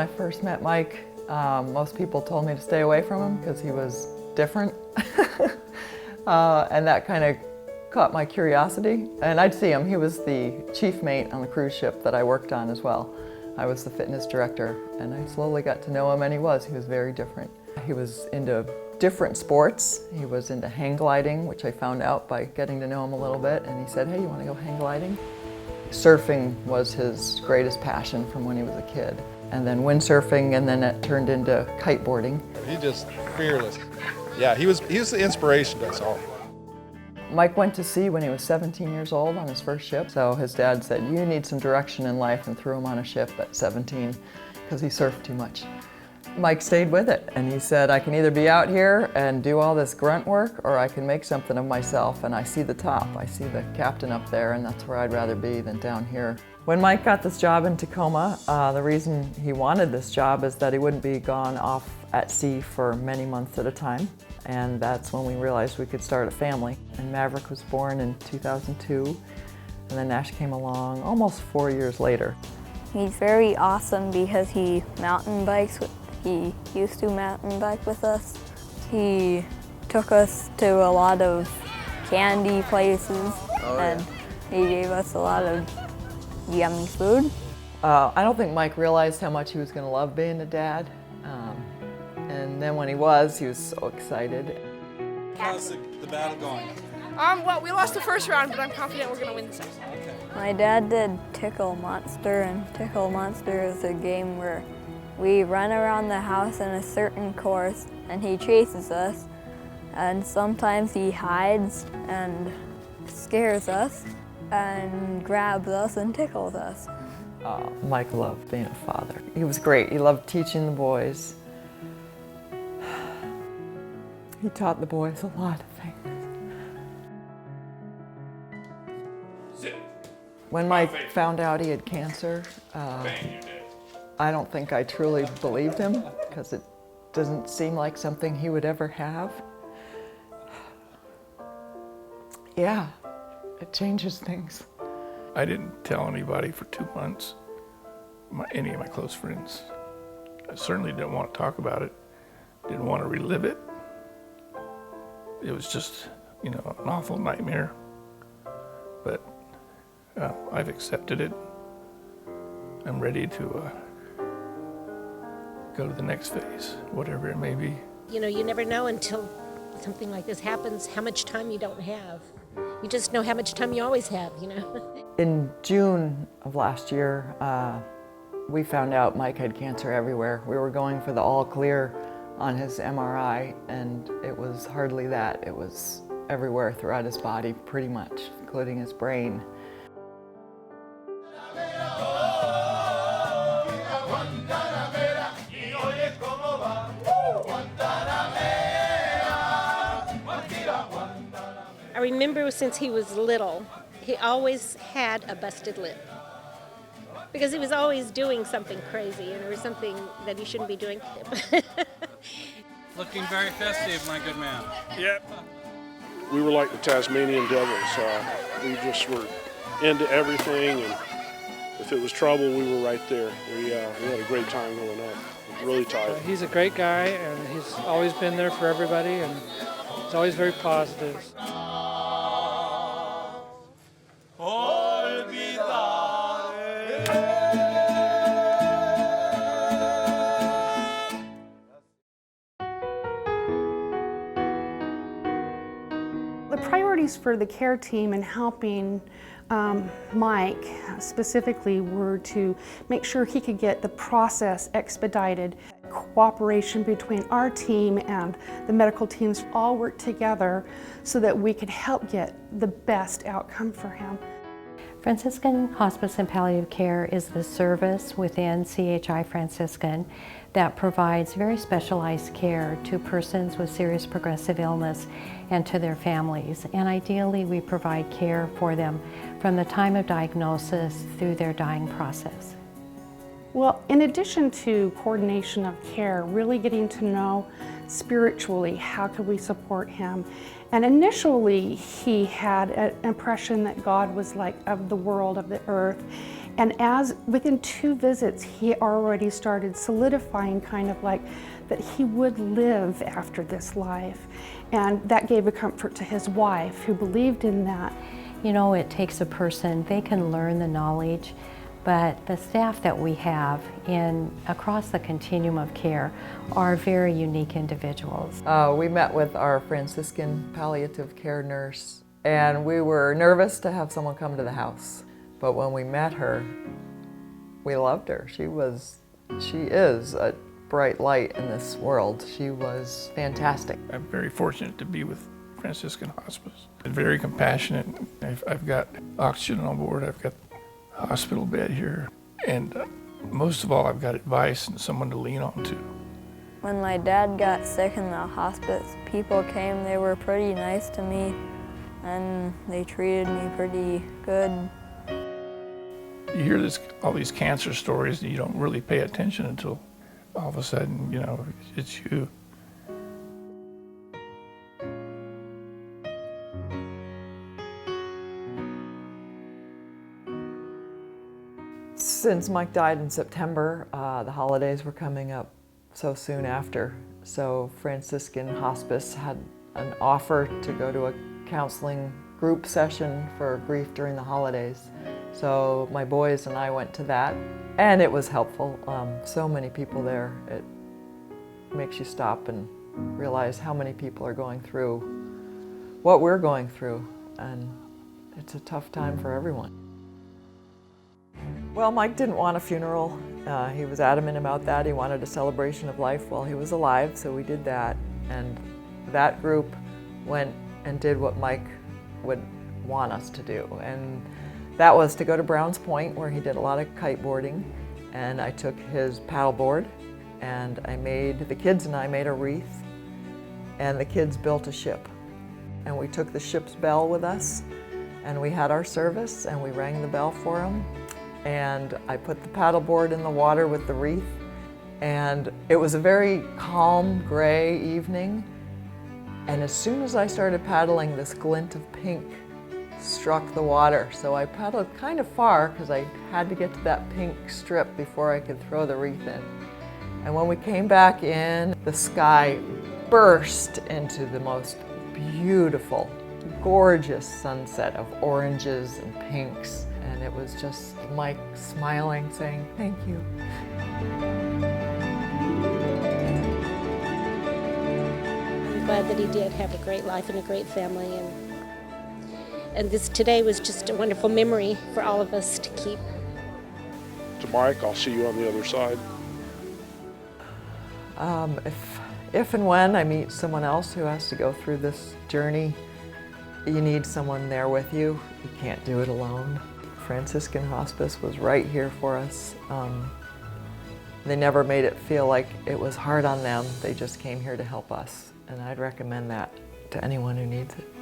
I first met Maik, most people told me to stay away from him because he was different. And that kind of caught my curiosity. And I'd see him. He was the chief mate on the cruise ship that I worked on as well. I was the fitness director, and I slowly got to know him, and he was very different. He was into different sports. He was into hang gliding, which I found out by getting to know him a little bit, and he said, hey, you want to go hang gliding? Surfing was his greatest passion from when he was a kid. And then windsurfing, and then it turned into kiteboarding. He's just fearless. Yeah, he was the inspiration to us all. Maik went to sea when he was 17 years old on his first ship, so his dad said, you need some direction in life, and threw him on a ship at 17 because he surfed too much. Maik stayed with it, and he said, I can either be out here and do all this grunt work, or I can make something of myself, and I see the top. I see the captain up there, and that's where I'd rather be than down here. When Maik got this job in Tacoma, the reason he wanted this job is that he wouldn't be gone off at sea for many months at a time, and that's when we realized we could start a family. And Maverick was born in 2002, and then Nash came along almost 4 years later. He's very awesome because he mountain bikes. He used to mountain bike with us. He took us to a lot of candy places, and he gave us a lot of yummy food. I don't think Maik realized how much he was going to love being a dad. And then when he was so excited. How's the battle going? Well, we lost the first round, but I'm confident we're going to win the second. Okay. My dad did Tickle Monster, and Tickle Monster is a game where we run around the house in a certain course, and he chases us, and sometimes he hides and scares us and grabs us and tickles us. Maik loved being a father. He was great. He loved teaching the boys. He taught the boys a lot of things. When Maik found out he had cancer, I don't think I truly believed him, because it doesn't seem like something he would ever have. Yeah, it changes things. I didn't tell anybody for 2 months, any of my close friends. I certainly didn't want to talk about it, didn't want to relive it. It was just, an awful nightmare. But I've accepted it. I'm ready to go to the next phase, whatever it may be. You never know until something like this happens how much time you don't have. You just know how much time you always have, In June of last year, we found out Maik had cancer everywhere. We were going for the all clear on his MRI, and it was hardly that. It was everywhere throughout his body, pretty much, including his brain. I remember since he was little, he always had a busted lip. Because he was always doing something crazy, or something that he shouldn't be doing. Looking very festive, my good man. Yep. We were like the Tasmanian devils. We just were into everything, and if it was trouble, we were right there. We had a great time going up. Really tight. He's a great guy, and he's always been there for everybody, and he's always very positive. The priorities for the care team in helping Maik specifically were to make sure he could get the process expedited. Cooperation between our team and the medical teams all worked together so that we could help get the best outcome for him. Franciscan Hospice and Palliative Care is the service within CHI Franciscan that provides very specialized care to persons with serious progressive illness and to their families. And ideally, we provide care for them from the time of diagnosis through their dying process. Well, in addition to coordination of care, really getting to know spiritually how could we support him. And initially he had an impression that God was like of the world, of the earth, And as within 2 visits, he already started solidifying kind of like that he would live after this life. And that gave a comfort to his wife, who believed in that. You know, it takes a person, they can learn the knowledge, but the staff that we have across the continuum of care are very unique individuals. We met with our Franciscan palliative care nurse, and we were nervous to have someone come to the house. But when we met her, we loved her. She is a bright light in this world. She was fantastic. I'm very fortunate to be with Franciscan Hospice. They're very compassionate. I've got oxygen on board. I've got a hospital bed here. And most of all, I've got advice and someone to lean on to. When my dad got sick in the hospice, people came, they were pretty nice to me, and they treated me pretty good. You hear all these cancer stories and you don't really pay attention until all of a sudden, you know, it's you. Since Mike died in September, the holidays were coming up so soon after. So Franciscan Hospice had an offer to go to a counseling group session for grief during the holidays. So my boys and I went to that, and it was helpful. So many people there. It makes you stop and realize how many people are going through what we're going through, and it's a tough time for everyone. Well, Mike didn't want a funeral. He was adamant about that. He wanted a celebration of life while he was alive, so we did that. And that group went and did what Mike would want us to do. And that was to go to Browns Point, where he did a lot of kiteboarding. And I took his paddleboard, and the kids and I made a wreath, and the kids built a ship. And we took the ship's bell with us, and we had our service, and we rang the bell for him. And I put the paddleboard in the water with the wreath, and it was a very calm, gray evening. And as soon as I started paddling, this glint of pink struck the water. So I paddled kind of far because I had to get to that pink strip before I could throw the wreath in. And when we came back in, the sky burst into the most beautiful, gorgeous sunset of oranges and pinks. And it was just Mike smiling, saying, "Thank you." I'm glad that he did have a great life and a great family, and today was just a wonderful memory for all of us to keep. To Mike, I'll see you on the other side. If and when I meet someone else who has to go through this journey, you need someone there with you. You can't do it alone. Franciscan Hospice was right here for us. They never made it feel like it was hard on them. They just came here to help us. And I'd recommend that to anyone who needs it.